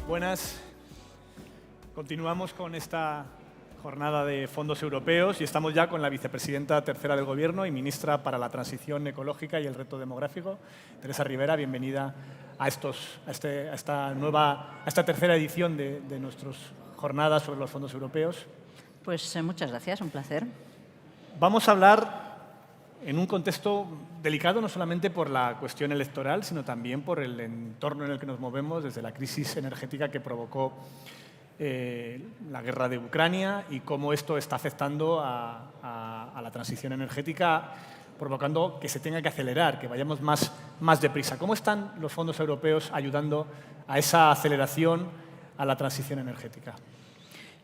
Buenas. Continuamos con esta jornada de fondos europeos y estamos ya con la vicepresidenta tercera del Gobierno y ministra para la Transición Ecológica y el Reto Demográfico, Teresa Ribera. Bienvenida a esta tercera edición de nuestras jornadas sobre los fondos europeos. Pues muchas gracias, un placer. Vamos a hablar en un contexto delicado no solamente por la cuestión electoral, sino también por el entorno en el que nos movemos, desde la crisis energética que provocó la guerra de Ucrania y cómo esto está afectando a la transición energética, provocando que se tenga que acelerar, que vayamos más deprisa. ¿Cómo están los fondos europeos ayudando a esa aceleración a la transición energética?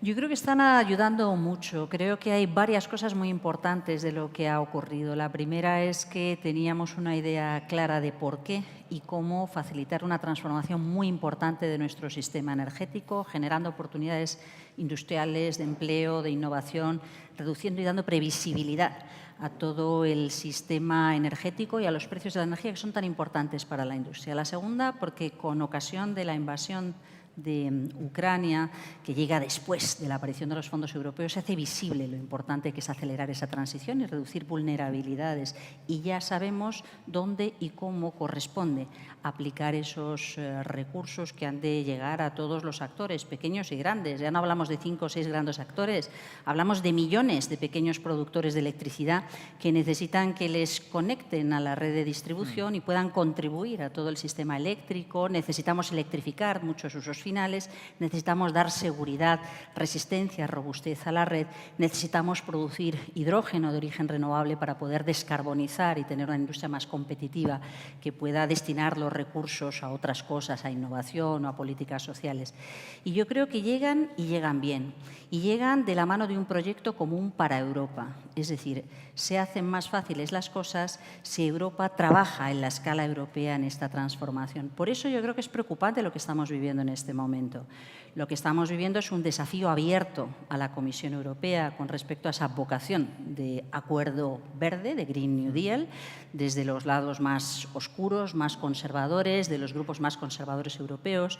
Yo creo que están ayudando mucho. Creo que hay varias cosas muy importantes de lo que ha ocurrido. La primera es que teníamos una idea clara de por qué y cómo facilitar una transformación muy importante de nuestro sistema energético, generando oportunidades industriales, de empleo, de innovación, reduciendo y dando previsibilidad a todo el sistema energético y a los precios de la energía que son tan importantes para la industria. La segunda, porque con ocasión de la invasión de Ucrania, que llega después de la aparición de los fondos europeos, se hace visible lo importante que es acelerar esa transición y reducir vulnerabilidades. Y ya sabemos dónde y cómo corresponde aplicar esos recursos que han de llegar a todos los actores, pequeños y grandes. Ya no hablamos de 5 o 6 grandes actores, hablamos de millones de pequeños productores de electricidad que necesitan que les conecten a la red de distribución y puedan contribuir a todo el sistema eléctrico. Necesitamos electrificar muchos usos finales, necesitamos dar seguridad, resistencia, robustez a la red, necesitamos producir hidrógeno de origen renovable para poder descarbonizar y tener una industria más competitiva que pueda destinar los recursos a otras cosas, a innovación o a políticas sociales. Y yo creo que llegan y llegan bien. Y llegan de la mano de un proyecto común para Europa. Es decir, se hacen más fáciles las cosas si Europa trabaja en la escala europea en esta transformación. Por eso yo creo que es preocupante lo que estamos viviendo en este momento. Lo que estamos viviendo es un desafío abierto a la Comisión Europea con respecto a esa vocación de acuerdo verde, de Green New Deal, desde los lados más oscuros, más conservadores, de los grupos más conservadores europeos.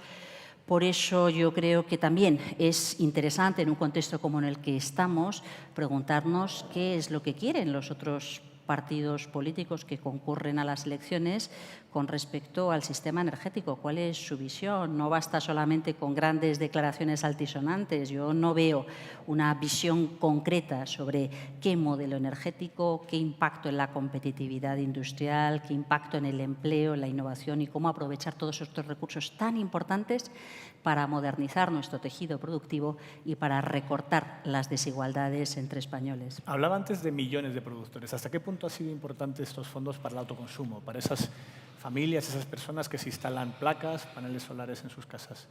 Por eso yo creo que también es interesante, en un contexto como en el que estamos, preguntarnos qué es lo que quieren los otros partidos políticos que concurren a las elecciones con respecto al sistema energético. ¿Cuál es su visión? No basta solamente con grandes declaraciones altisonantes. Yo no veo una visión concreta sobre qué modelo energético, qué impacto en la competitividad industrial, qué impacto en el empleo, en la innovación y cómo aprovechar todos estos recursos tan importantes para modernizar nuestro tejido productivo y para recortar las desigualdades entre españoles. Hablaba antes de millones de productores. ¿Hasta qué punto han sido importantes estos fondos para el autoconsumo, para esas familias, esas personas que se instalan placas, paneles solares en sus casas?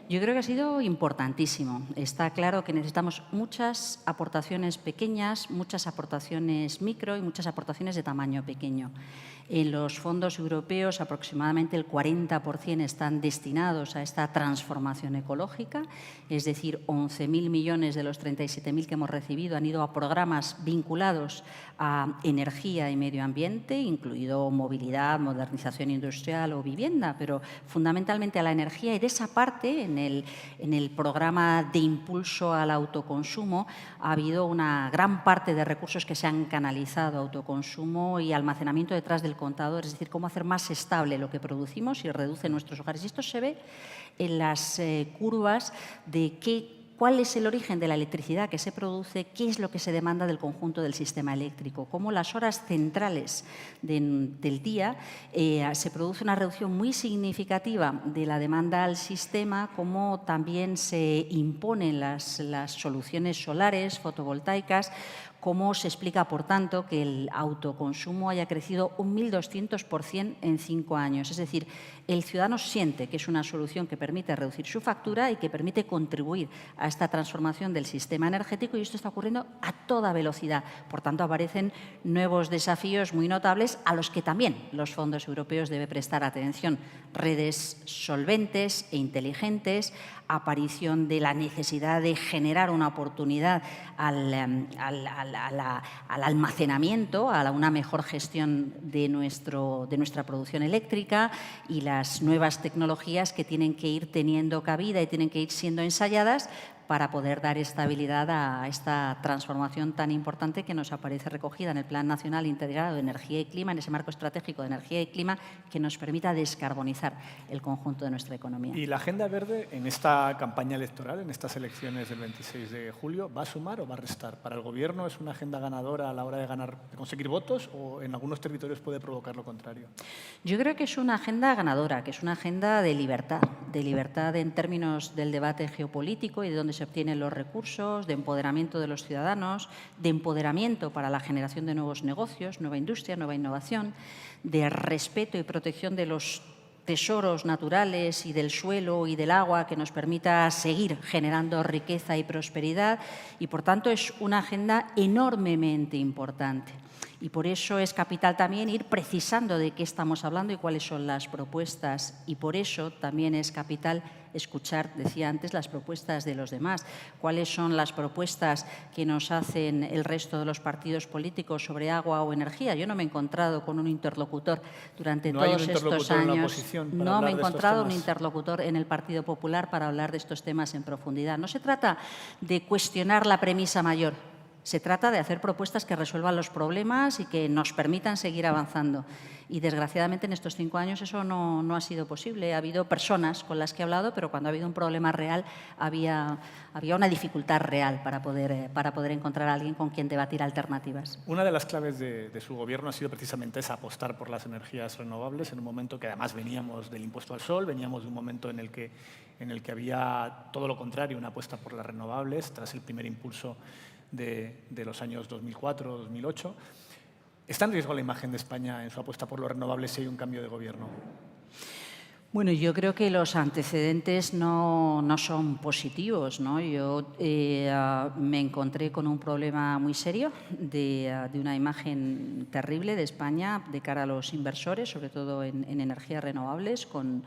Yo creo que ha sido importantísimo. Está claro que necesitamos muchas aportaciones pequeñas, muchas aportaciones micro y muchas aportaciones de tamaño pequeño. En los fondos europeos aproximadamente el 40% están destinados a esta transformación ecológica, es decir, 11.000 millones de los 37.000 que hemos recibido han ido a programas vinculados a energía y medio ambiente, incluido movilidad, modernización industrial o vivienda, pero fundamentalmente a la energía. Y de esa parte, en el programa de impulso al autoconsumo, ha habido una gran parte de recursos que se han canalizado a autoconsumo y almacenamiento detrás del contador, es decir, cómo hacer más estable lo que producimos y reduce nuestros hogares. Y esto se ve en las curvas de cuál es el origen de la electricidad que se produce, qué es lo que se demanda del conjunto del sistema eléctrico, cómo las horas centrales del día se produce una reducción muy significativa de la demanda al sistema, cómo también se imponen las soluciones solares, fotovoltaicas, cómo se explica, por tanto, que el autoconsumo haya crecido un 1.200% en 5 años. Es decir, el ciudadano siente que es una solución que permite reducir su factura y que permite contribuir a esta transformación del sistema energético, y esto está ocurriendo a toda velocidad. Por tanto, aparecen nuevos desafíos muy notables a los que también los fondos europeos deben prestar atención. Redes solventes e inteligentes, aparición de la necesidad de generar una oportunidad al almacenamiento, a una mejor gestión de nuestra producción eléctrica y las nuevas tecnologías que tienen que ir teniendo cabida y tienen que ir siendo ensayadas para poder dar estabilidad a esta transformación tan importante que nos aparece recogida en el Plan Nacional Integrado de Energía y Clima, en ese marco estratégico de energía y clima que nos permita descarbonizar el conjunto de nuestra economía. ¿Y la Agenda Verde en esta campaña electoral, en estas elecciones del 26 de julio, va a sumar o va a restar? ¿Para el Gobierno es una agenda ganadora a la hora de conseguir votos o en algunos territorios puede provocar lo contrario? Yo creo que es una agenda ganadora, que es una agenda de libertad en términos del debate geopolítico y de dónde se obtienen los recursos, de empoderamiento de los ciudadanos, de empoderamiento para la generación de nuevos negocios, nueva industria, nueva innovación, de respeto y protección de los tesoros naturales y del suelo y del agua que nos permita seguir generando riqueza y prosperidad y, por tanto, es una agenda enormemente importante. Y por eso es capital también ir precisando de qué estamos hablando y cuáles son las propuestas. Y por eso también es capital escuchar, decía antes, las propuestas de los demás. ¿Cuáles son las propuestas que nos hacen el resto de los partidos políticos sobre agua o energía? Yo no me he encontrado con un interlocutor durante todos estos años. No me he encontrado un interlocutor en el Partido Popular para hablar de estos temas en profundidad. No se trata de cuestionar la premisa mayor. Se trata de hacer propuestas que resuelvan los problemas y que nos permitan seguir avanzando. Y, desgraciadamente, en estos 5 años eso no ha sido posible. Ha habido personas con las que he hablado, pero cuando ha habido un problema real había una dificultad real para poder encontrar a alguien con quien debatir alternativas. Una de las claves de su Gobierno ha sido precisamente esa, apostar por las energías renovables en un momento que además veníamos del impuesto al sol, veníamos de un momento en el que había todo lo contrario, una apuesta por las renovables tras el primer impulso de los años 2004-2008. ¿Está en riesgo la imagen de España en su apuesta por los renovables si hay un cambio de gobierno? Bueno, yo creo que los antecedentes no son positivos, ¿no? Yo me encontré con un problema muy serio de una imagen terrible de España de cara a los inversores, sobre todo en energías renovables, con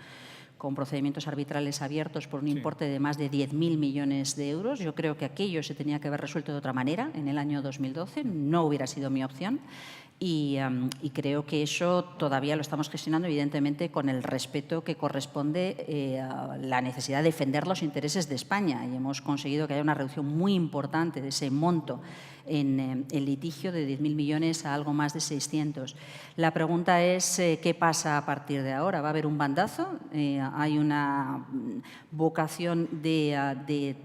procedimientos arbitrales abiertos por un importe de más de 10.000 millones de euros. Yo creo que aquello se tenía que haber resuelto de otra manera en el año 2012, no hubiera sido mi opción. Y creo que eso todavía lo estamos gestionando, evidentemente, con el respeto que corresponde a la necesidad de defender los intereses de España. Y hemos conseguido que haya una reducción muy importante de ese monto en litigio de 10.000 millones a algo más de 600. La pregunta es ¿qué pasa a partir de ahora? ¿Va a haber un bandazo? ¿Hay una vocación de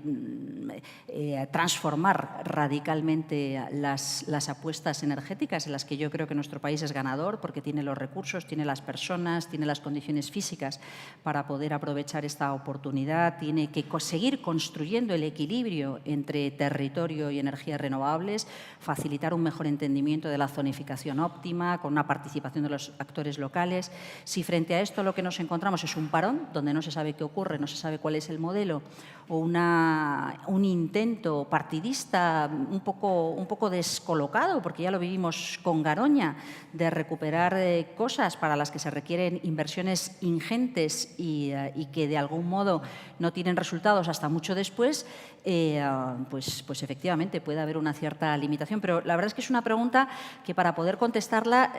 transformar radicalmente las apuestas energéticas en las que yo creo que nuestro país es ganador porque tiene los recursos, tiene las personas, tiene las condiciones físicas para poder aprovechar esta oportunidad, tiene que seguir construyendo el equilibrio entre territorio y energías renovables, facilitar un mejor entendimiento de la zonificación óptima, con una participación de los actores locales? Si frente a esto lo que nos encontramos es un parón, donde no se sabe qué ocurre, no se sabe cuál es el modelo, o un intento partidista un poco descolocado, porque ya lo vivimos con Garoña, de recuperar cosas para las que se requieren inversiones ingentes y que de algún modo no tienen resultados hasta mucho después, pues efectivamente puede haber una cierta limitación. Pero la verdad es que es una pregunta que para poder contestarla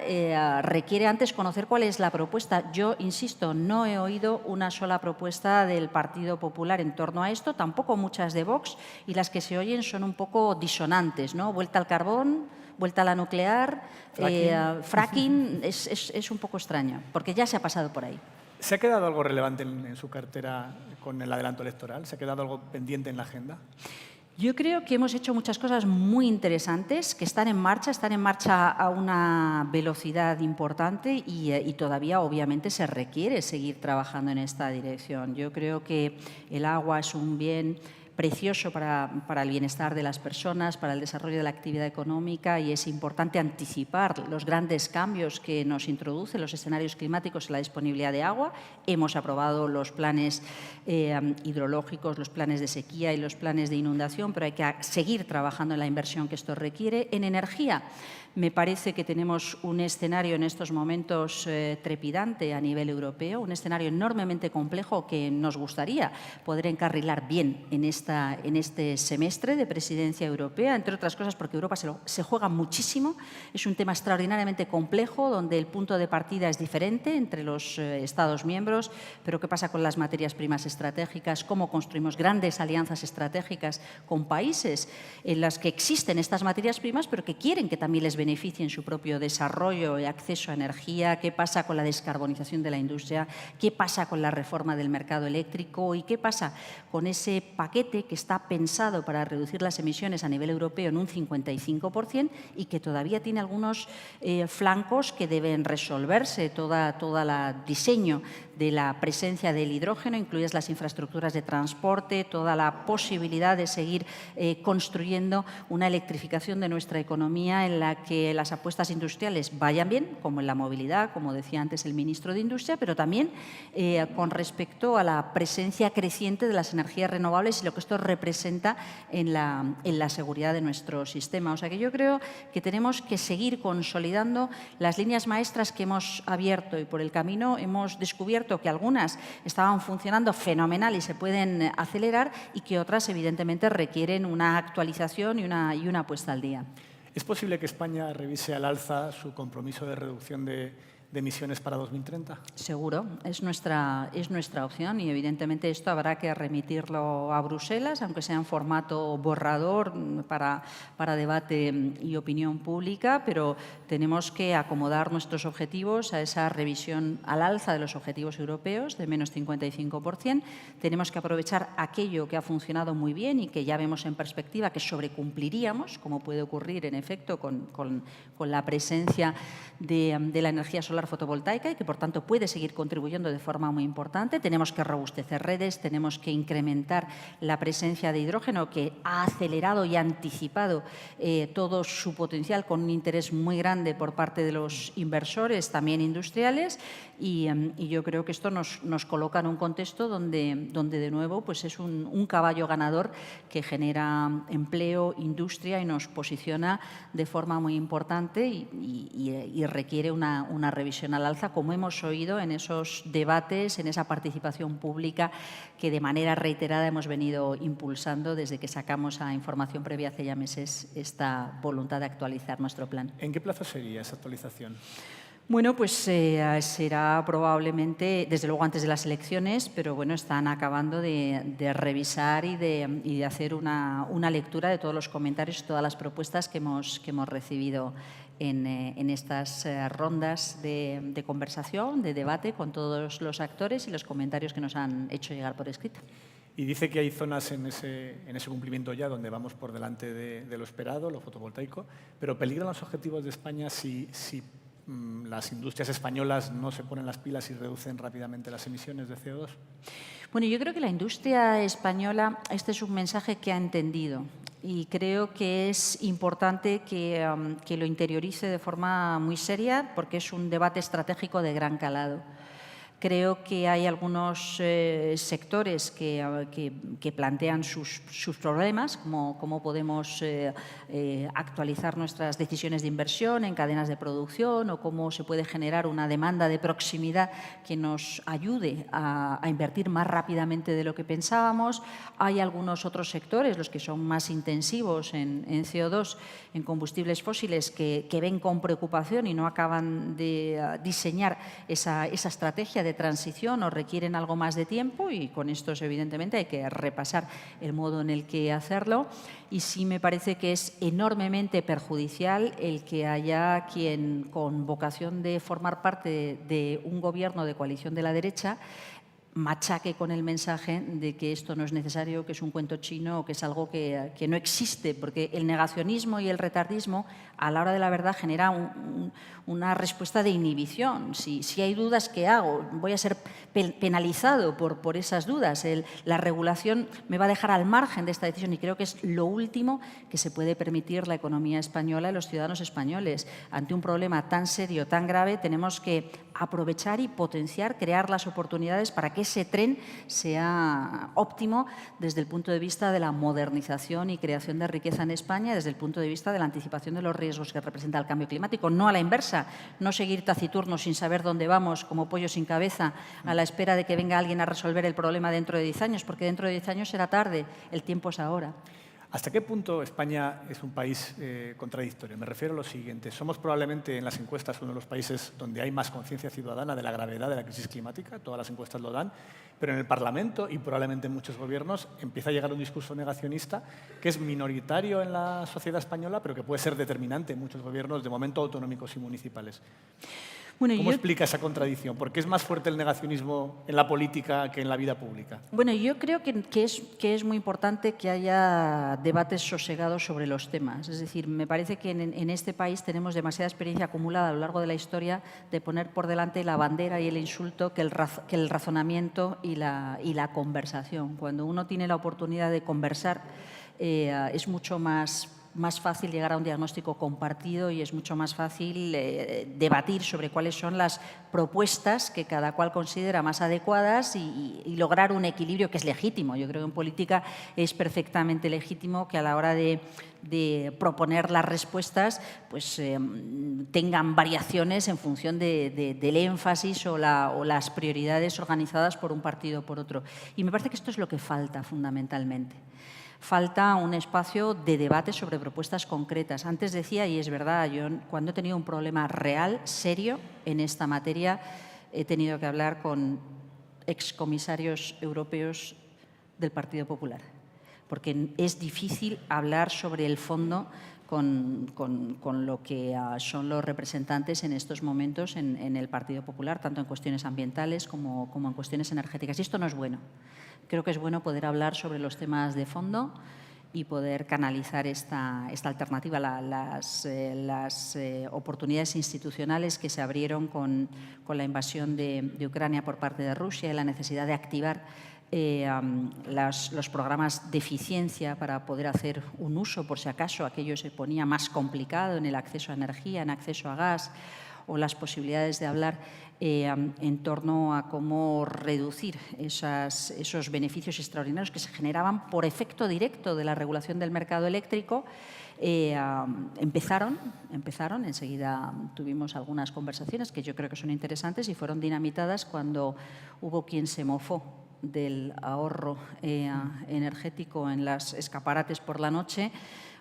requiere antes conocer cuál es la propuesta. Yo, insisto, no he oído una sola propuesta del Partido Popular en torno a esto, tampoco muchas de Vox, y las que se oyen son un poco disonantes, ¿no? Vuelta al carbón, vuelta a la nuclear, fracking, es un poco extraño, porque ya se ha pasado por ahí. ¿Se ha quedado algo relevante en su cartera con el adelanto electoral? ¿Se ha quedado algo pendiente en la agenda? Yo creo que hemos hecho muchas cosas muy interesantes que están en marcha a una velocidad importante y todavía obviamente se requiere seguir trabajando en esta dirección. Yo creo que el agua es un bien precioso para el bienestar de las personas, para el desarrollo de la actividad económica, y es importante anticipar los grandes cambios que nos introducen los escenarios climáticos en la disponibilidad de agua. Hemos aprobado los planes hidrológicos, los planes de sequía y los planes de inundación, pero hay que seguir trabajando en la inversión que esto requiere. En energía, me parece que tenemos un escenario en estos momentos trepidante a nivel europeo, un escenario enormemente complejo que nos gustaría poder encarrilar bien en este semestre de presidencia europea, entre otras cosas porque Europa se juega muchísimo. Es un tema extraordinariamente complejo donde el punto de partida es diferente entre los Estados miembros, pero ¿qué pasa con las materias primas estratégicas? ¿Cómo construimos grandes alianzas estratégicas con países en las que existen estas materias primas, pero que quieren que también les beneficien su propio desarrollo y acceso a energía? ¿Qué pasa con la descarbonización de la industria? ¿Qué pasa con la reforma del mercado eléctrico? ¿Y qué pasa con ese paquete que está pensado para reducir las emisiones a nivel europeo en un 55% y que todavía tiene algunos flancos que deben resolverse? Todo el diseño de la presencia del hidrógeno, incluidas las infraestructuras de transporte, toda la posibilidad de seguir construyendo una electrificación de nuestra economía en la que las apuestas industriales vayan bien, como en la movilidad, como decía antes el ministro de Industria, pero también con respecto a la presencia creciente de las energías renovables y lo que esto representa en la seguridad de nuestro sistema. O sea que yo creo que tenemos que seguir consolidando las líneas maestras que hemos abierto, y por el camino hemos descubierto que algunas estaban funcionando fenomenal y se pueden acelerar, y que otras evidentemente requieren una actualización y una puesta al día. ¿Es posible que España revise al alza su compromiso de reducción de emisiones para 2030? Seguro, es nuestra opción, y evidentemente esto habrá que remitirlo a Bruselas, aunque sea en formato borrador para debate y opinión pública, pero tenemos que acomodar nuestros objetivos a esa revisión al alza de los objetivos europeos de menos 55%. Tenemos que aprovechar aquello que ha funcionado muy bien y que ya vemos en perspectiva que sobrecumpliríamos, como puede ocurrir en efecto con la presencia de la energía solar fotovoltaica, y que por tanto puede seguir contribuyendo de forma muy importante. Tenemos que robustecer redes, tenemos que incrementar la presencia de hidrógeno, que ha acelerado y anticipado todo su potencial con un interés muy grande por parte de los inversores, también industriales, y yo creo que esto nos coloca en un contexto donde de nuevo pues es un caballo ganador que genera empleo, industria, y nos posiciona de forma muy importante y requiere una revisión al alza, como hemos oído en esos debates, en esa participación pública que de manera reiterada hemos venido impulsando desde que sacamos a información previa hace ya meses esta voluntad de actualizar nuestro plan. ¿En qué plazo sería esa actualización? Bueno, pues será probablemente, desde luego antes de las elecciones, pero bueno, están acabando de revisar y de hacer una lectura de todos los comentarios y todas las propuestas que hemos recibido en estas rondas de conversación, de debate con todos los actores, y los comentarios que nos han hecho llegar por escrito. Y dice que hay zonas en ese cumplimiento ya donde vamos por delante de lo esperado, lo fotovoltaico, pero ¿peligran los objetivos de España si las industrias españolas no se ponen las pilas y reducen rápidamente las emisiones de CO2? Bueno, yo creo que la industria española, este es un mensaje que ha entendido, y creo que es importante que lo interiorice de forma muy seria, porque es un debate estratégico de gran calado. Creo que hay algunos sectores que plantean sus problemas, como cómo podemos actualizar nuestras decisiones de inversión en cadenas de producción, o cómo se puede generar una demanda de proximidad que nos ayude a invertir más rápidamente de lo que pensábamos. Hay algunos otros sectores, los que son más intensivos en CO2, en combustibles fósiles, que ven con preocupación y no acaban de diseñar esa estrategia de transición, o requieren algo más de tiempo, y con estos evidentemente hay que repasar el modo en el que hacerlo. Y sí me parece que es enormemente perjudicial el que haya quien, con vocación de formar parte de un gobierno de coalición de la derecha, machaque con el mensaje de que esto no es necesario, que es un cuento chino o que es algo que no existe, porque el negacionismo y el retardismo a la hora de la verdad genera una respuesta de inhibición. Si hay dudas, ¿qué hago? Voy a ser penalizado por esas dudas. La regulación me va a dejar al margen de esta decisión y creo que es lo último que se puede permitir la economía española y los ciudadanos españoles. Ante un problema tan serio, tan grave, tenemos que aprovechar y potenciar, crear las oportunidades para que ese tren sea óptimo desde el punto de vista de la modernización y creación de riqueza en España, desde el punto de vista de la anticipación de los riesgos que representa el cambio climático, no a la inversa, no seguir taciturnos sin saber dónde vamos, como pollo sin cabeza, a la espera de que venga alguien a resolver el problema dentro de 10 años, porque dentro de 10 años será tarde, el tiempo es ahora. ¿Hasta qué punto España es un país contradictorio? Me refiero a lo siguiente. Somos probablemente en las encuestas uno de los países donde hay más conciencia ciudadana de la gravedad de la crisis climática, todas las encuestas lo dan, pero en el Parlamento y probablemente en muchos gobiernos empieza a llegar un discurso negacionista que es minoritario en la sociedad española, pero que puede ser determinante en muchos gobiernos, de momento autonómicos y municipales. Bueno, ¿Cómo explica esa contradicción? ¿Por qué es más fuerte el negacionismo en la política que en la vida pública? Bueno, yo creo que es muy importante que haya debates sosegados sobre los temas. Es decir, me parece que en este país tenemos demasiada experiencia acumulada a lo largo de la historia de poner por delante la bandera y el insulto que el razonamiento y la conversación. Cuando uno tiene la oportunidad de conversar, es mucho más fácil llegar a un diagnóstico compartido y es mucho más fácil debatir sobre cuáles son las propuestas que cada cual considera más adecuadas y lograr un equilibrio que es legítimo. Yo creo que en política es perfectamente legítimo que a la hora de proponer las respuestas pues, tengan variaciones en función del énfasis o las prioridades organizadas por un partido o por otro. Y me parece que esto es lo que falta fundamentalmente. Falta un espacio de debate sobre propuestas concretas. Antes decía, y es verdad, yo cuando he tenido un problema real, serio, en esta materia, he tenido que hablar con excomisarios europeos del Partido Popular, porque es difícil hablar sobre el fondo con lo que son los representantes en estos momentos en el Partido Popular, tanto en cuestiones ambientales como en cuestiones energéticas. Y esto no es bueno. Creo que es bueno poder hablar sobre los temas de fondo y poder canalizar esta alternativa, las oportunidades institucionales que se abrieron con la invasión de Ucrania por parte de Rusia y la necesidad de activar los programas de eficiencia para poder hacer un uso, por si acaso aquello se ponía más complicado en el acceso a energía, en acceso a gas, o las posibilidades de hablar en torno a cómo reducir esos beneficios extraordinarios que se generaban por efecto directo de la regulación del mercado eléctrico. Empezaron, enseguida tuvimos algunas conversaciones que yo creo que son interesantes y fueron dinamitadas cuando hubo quien se mofó del ahorro energético en los escaparates por la noche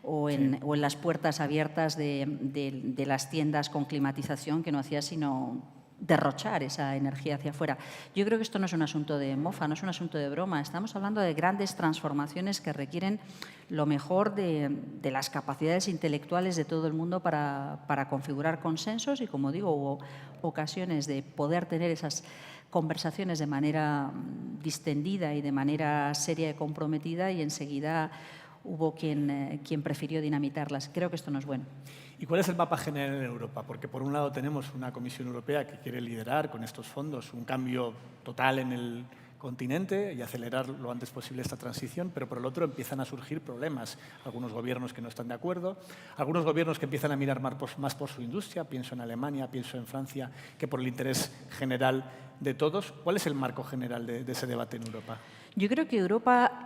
o en las puertas abiertas de las tiendas con climatización, que no hacía sino derrochar esa energía hacia afuera. Yo creo que esto no es un asunto de mofa, no es un asunto de broma. Estamos hablando de grandes transformaciones que requieren lo mejor de las capacidades intelectuales de todo el mundo para configurar consensos y, como digo, hubo ocasiones de poder tener esas conversaciones de manera distendida y de manera seria y comprometida, y enseguida hubo quien prefirió dinamitarlas. Creo que esto no es bueno. ¿Y cuál es el mapa general en Europa? Porque por un lado tenemos una Comisión Europea que quiere liderar con estos fondos un cambio total en el continente y acelerar lo antes posible esta transición, pero por el otro empiezan a surgir problemas. Algunos gobiernos que no están de acuerdo, algunos gobiernos que empiezan a mirar más por su industria, pienso en Alemania, pienso en Francia, que por el interés general de todos. ¿Cuál es el marco general de ese debate en Europa? Yo creo que Europa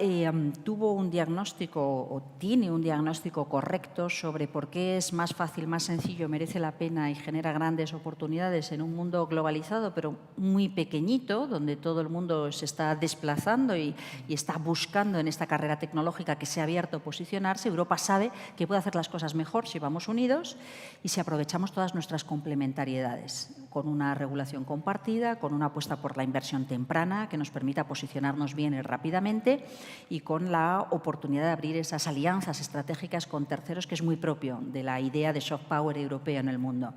tuvo un diagnóstico o tiene un diagnóstico correcto sobre por qué es más fácil, más sencillo, merece la pena y genera grandes oportunidades en un mundo globalizado pero muy pequeñito, donde todo el mundo se está desplazando y está buscando en esta carrera tecnológica que se ha abierto a posicionarse. Europa sabe que puede hacer las cosas mejor si vamos unidos y si aprovechamos todas nuestras complementariedades, con una regulación compartida, con una apuesta por la inversión temprana que nos permita posicionarnos bien rápidamente y con la oportunidad de abrir esas alianzas estratégicas con terceros, que es muy propio de la idea de soft power europea en el mundo.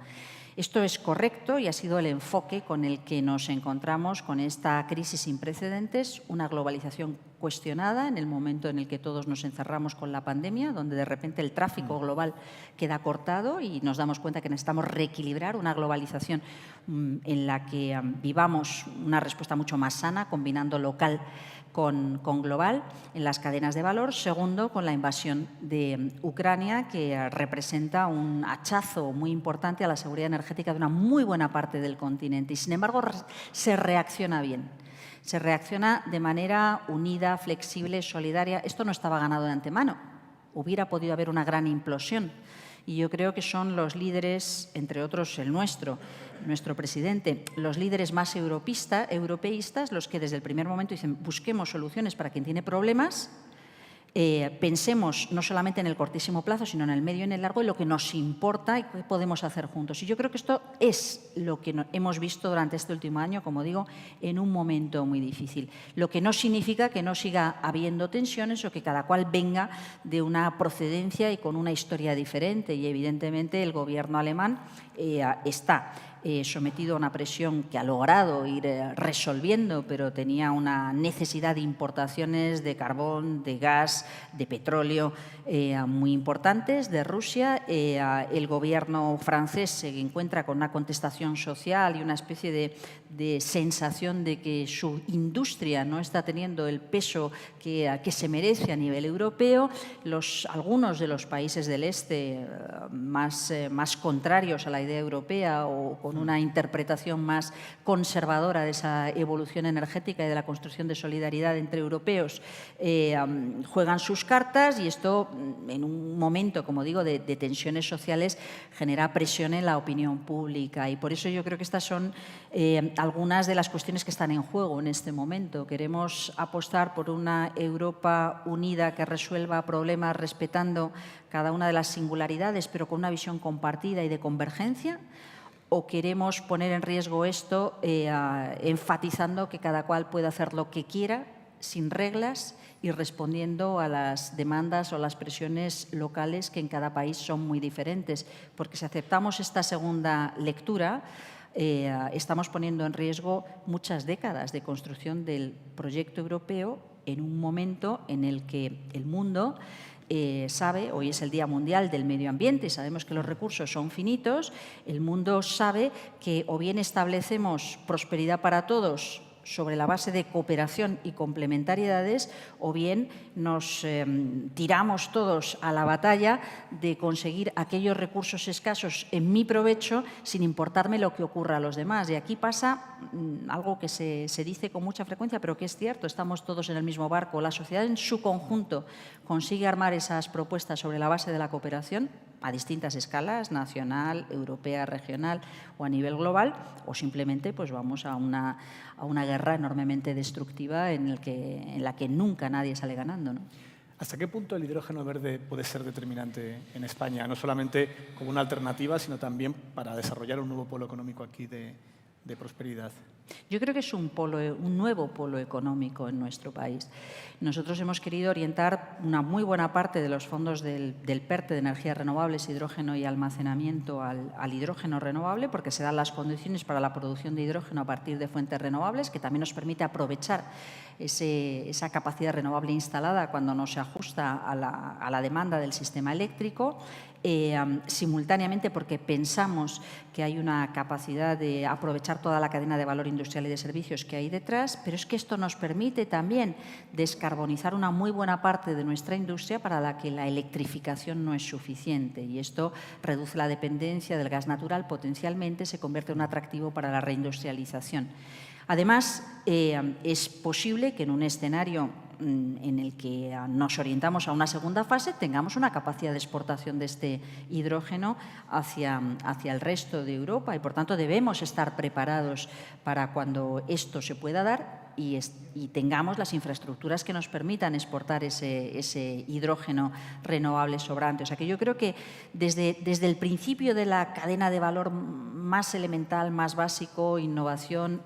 Esto es correcto y ha sido el enfoque con el que nos encontramos con esta crisis sin precedentes, una globalización cuestionada en el momento en el que todos nos encerramos con la pandemia, donde de repente el tráfico global queda cortado y nos damos cuenta que necesitamos reequilibrar una globalización en la que vivamos una respuesta mucho más sana, combinando local con global en las cadenas de valor. Segundo, con la invasión de Ucrania, que representa un hachazo muy importante a la seguridad energética de una muy buena parte del continente. Y, sin embargo, se reacciona bien. Se reacciona de manera unida, flexible, solidaria. Esto no estaba ganado de antemano. Hubiera podido haber una gran implosión. Y yo creo que son los líderes, entre otros el nuestro presidente, los líderes más europeístas, los que desde el primer momento dicen busquemos soluciones para quien tiene problemas, pensemos no solamente en el cortísimo plazo, sino en el medio y en el largo, y lo que nos importa y qué podemos hacer juntos. Y yo creo que esto es lo que hemos visto durante este último año, como digo, en un momento muy difícil. Lo que no significa que no siga habiendo tensiones o que cada cual venga de una procedencia y con una historia diferente. Y evidentemente el gobierno alemán está sometido a una presión que ha logrado ir resolviendo, pero tenía una necesidad de importaciones de carbón, de gas, de petróleo muy importantes de Rusia. El gobierno francés se encuentra con una contestación social y una especie de sensación de que su industria no está teniendo el peso que se merece a nivel europeo. Algunos de los países del este más contrarios a la idea europea o con una interpretación más conservadora de esa evolución energética y de la construcción de solidaridad entre europeos, juegan sus cartas, y esto, en un momento, como digo, de tensiones sociales, genera presión en la opinión pública. Y por eso yo creo que estas son algunas de las cuestiones que están en juego en este momento. Queremos apostar por una Europa unida que resuelva problemas respetando cada una de las singularidades, pero con una visión compartida y de convergencia. ¿O queremos poner en riesgo esto enfatizando que cada cual puede hacer lo que quiera, sin reglas y respondiendo a las demandas o las presiones locales que en cada país son muy diferentes? Porque si aceptamos esta segunda lectura, estamos poniendo en riesgo muchas décadas de construcción del proyecto europeo en un momento en el que el mundo sabe, hoy es el Día Mundial del Medio Ambiente y sabemos que los recursos son finitos, el mundo sabe que o bien establecemos prosperidad para todos sobre la base de cooperación y complementariedades, o bien nos tiramos todos a la batalla de conseguir aquellos recursos escasos en mi provecho sin importarme lo que ocurra a los demás. Y aquí pasa algo que se dice con mucha frecuencia, pero que es cierto: estamos todos en el mismo barco. La sociedad en su conjunto consigue armar esas propuestas sobre la base de la cooperación a distintas escalas, nacional, europea, regional o a nivel global, o simplemente pues vamos a una guerra enormemente destructiva en la que nunca nadie sale ganando, ¿no? ¿Hasta qué punto el hidrógeno verde puede ser determinante en España? No solamente como una alternativa, sino también para desarrollar un nuevo polo económico aquí de prosperidad. Yo creo que es un nuevo polo económico en nuestro país. Nosotros hemos querido orientar una muy buena parte de los fondos del PERTE, de energías renovables, hidrógeno y almacenamiento, al hidrógeno renovable, porque se dan las condiciones para la producción de hidrógeno a partir de fuentes renovables, que también nos permite aprovechar esa capacidad renovable instalada cuando no se ajusta a la demanda del sistema eléctrico. Simultáneamente, porque pensamos que hay una capacidad de aprovechar toda la cadena de valor industrial y de servicios que hay detrás, pero es que esto nos permite también descarbonizar una muy buena parte de nuestra industria para la que la electrificación no es suficiente, y esto reduce la dependencia del gas natural, potencialmente se convierte en un atractivo para la reindustrialización. Además, es posible que en un escenario en el que nos orientamos a una segunda fase tengamos una capacidad de exportación de este hidrógeno hacia el resto de Europa, y por tanto debemos estar preparados para cuando esto se pueda dar y tengamos las infraestructuras que nos permitan exportar ese hidrógeno renovable sobrante. O sea que yo creo que desde el principio de la cadena de valor más elemental, más básico, innovación,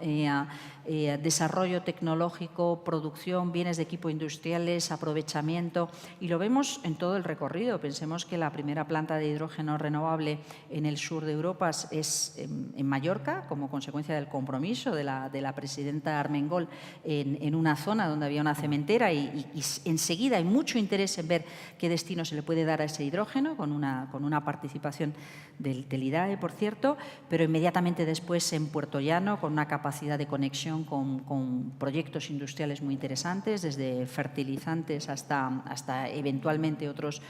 desarrollo tecnológico, producción, bienes de equipo industriales, aprovechamiento, y lo vemos en todo el recorrido. Pensemos que la primera planta de hidrógeno renovable en el sur de Europa es en Mallorca, como consecuencia del compromiso de la presidenta Armengol en una zona donde había una cementera, y enseguida hay mucho interés en ver qué destino se le puede dar a ese hidrógeno, con una participación del IDAE, por cierto, pero inmediatamente después en Puerto Llano, con una capacidad de conexión con proyectos industriales muy interesantes, desde fertilizantes hasta eventualmente otros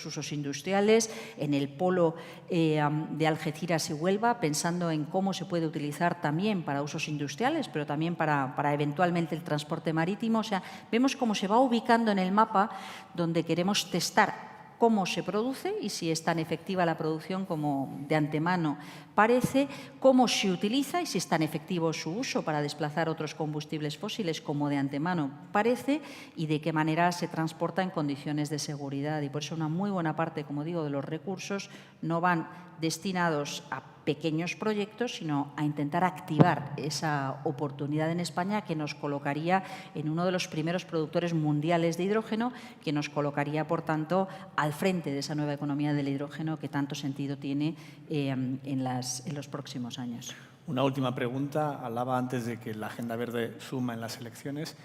usos industriales. En el polo de Algeciras y Huelva, pensando en cómo se puede utilizar también para usos industriales, pero también para eventualmente el transporte marítimo. O sea, vemos cómo se va ubicando en el mapa donde queremos testar cómo se produce y si es tan efectiva la producción como de antemano parece, cómo se utiliza y si es tan efectivo su uso para desplazar otros combustibles fósiles como de antemano parece, y de qué manera se transporta en condiciones de seguridad. Y por eso una muy buena parte, como digo, de los recursos no van destinados a pequeños proyectos, sino a intentar activar esa oportunidad en España, que nos colocaría en uno de los primeros productores mundiales de hidrógeno, que nos colocaría, por tanto, al frente de esa nueva economía del hidrógeno que tanto sentido tiene en los próximos años. Una última pregunta. Hablaba antes de que la Agenda Verde suma en las elecciones.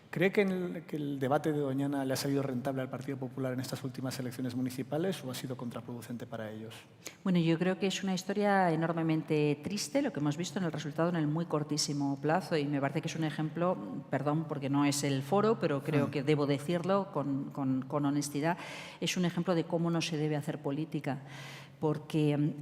¿Cree que el debate de Doñana le ha salido rentable al Partido Popular en estas últimas elecciones municipales o ha sido contraproducente para ellos? Bueno, yo creo que es una historia enormemente triste lo que hemos visto en el resultado en el muy cortísimo plazo, y me parece que es un ejemplo, perdón porque no es el foro, pero creo que debo decirlo con honestidad, es un ejemplo de cómo no se debe hacer política. Porque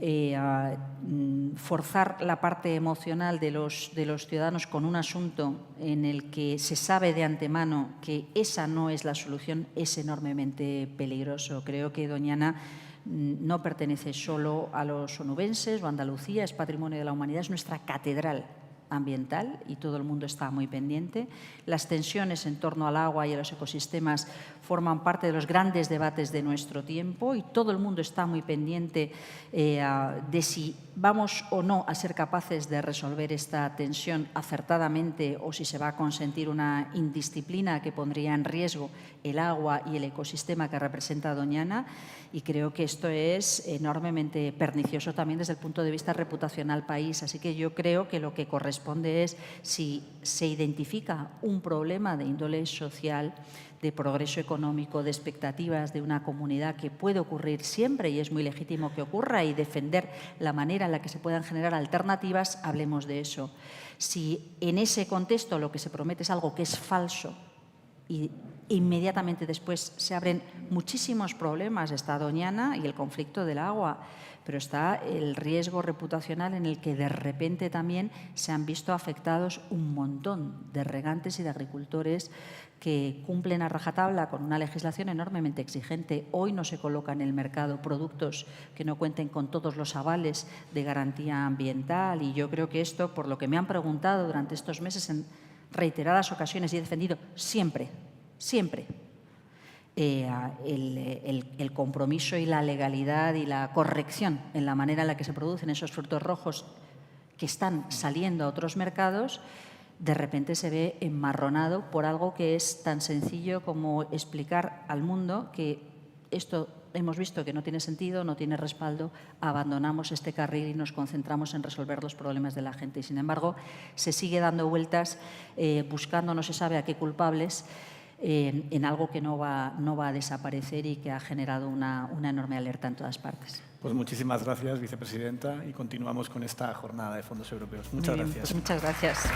forzar la parte emocional de los ciudadanos con un asunto en el que se sabe de antemano que esa no es la solución es enormemente peligroso. Creo que Doñana no pertenece solo a los onubenses o a Andalucía, es patrimonio de la humanidad, es nuestra catedral ambiental y todo el mundo está muy pendiente. Las tensiones en torno al agua y a los ecosistemas forman parte de los grandes debates de nuestro tiempo y todo el mundo está muy pendiente de si vamos o no a ser capaces de resolver esta tensión acertadamente o si se va a consentir una indisciplina que pondría en riesgo el agua y el ecosistema que representa Doñana, y creo que esto es enormemente pernicioso también desde el punto de vista reputacional país. Así que yo creo que lo que corresponde es, si se identifica un problema de índole social, de progreso económico, de expectativas de una comunidad que puede ocurrir siempre y es muy legítimo que ocurra, y defender la manera en la que se puedan generar alternativas, hablemos de eso. Si en ese contexto lo que se promete es algo que es falso y inmediatamente después se abren muchísimos problemas, está Doñana y el conflicto del agua, pero está el riesgo reputacional en el que de repente también se han visto afectados un montón de regantes y de agricultores que cumplen a rajatabla con una legislación enormemente exigente. Hoy no se colocan en el mercado productos que no cuenten con todos los avales de garantía ambiental, y yo creo que esto, por lo que me han preguntado durante estos meses en reiteradas ocasiones y he defendido siempre el compromiso y la legalidad y la corrección en la manera en la que se producen esos frutos rojos que están saliendo a otros mercados, de repente se ve enmarronado por algo que es tan sencillo como explicar al mundo que esto hemos visto que no tiene sentido, no tiene respaldo, abandonamos este carril y nos concentramos en resolver los problemas de la gente. Y sin embargo, se sigue dando vueltas buscando no se sabe a qué culpables en algo que no va a desaparecer y que ha generado una enorme alerta en todas partes. Pues muchísimas gracias, vicepresidenta, y continuamos con esta jornada de fondos europeos. Muchas gracias. Pues muchas gracias.